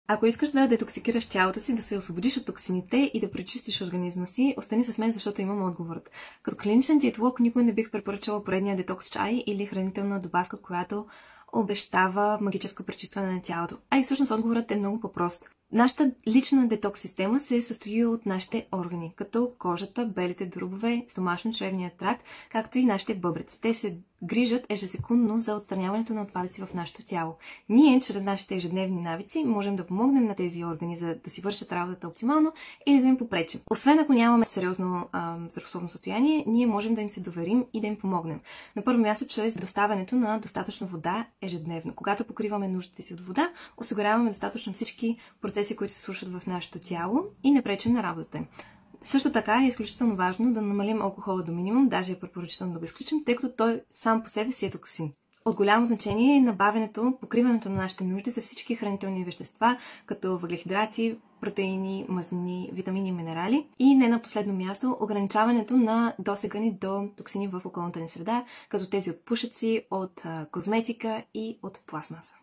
Ако искаш да детоксикираш тялото си, да се освободиш от токсините и да пречистиш организма си, остани с мен, защото имам отговорът. Като клиничен диетолог никой не бих препоръчала поредния детокс чай или хранителна добавка, която обещава магическо пречистване на тялото. А и всъщност отговорът е много по-прост. Нашата лична детокс система се състои от нашите органи, като кожата, белите дробове, стомашно-чревният тракт, както и нашите бъбреци. Те се грижат ежесекундно за отстраняването на отпадъци в нашето тяло. Ние, чрез нашите ежедневни навици, можем да помогнем на тези органи, за да си вършат работата оптимално или да им попречим. Освен ако нямаме сериозно здравословно състояние, ние можем да им се доверим и да им помогнем. На първо място, чрез доставянето на достатъчно вода ежедневно. Когато покриваме нуждите си от вода, осигуряваме достатъчно всички процеси, които се случват в нашето тяло и не пречим на работата им. Също така е изключително важно да намалим алкохола до минимум, даже е препоръчително да го изключим, тъй като той сам по себе си е токсин. От голямо значение е набавянето, покриването на нашите нужди за всички хранителни вещества, като въглехидрати, протеини, мазнини, витамини и минерали. И не на последно място, ограничаването на досега ни до токсини в околната ни среда, като тези от пушеци, от козметика и от пластмаса.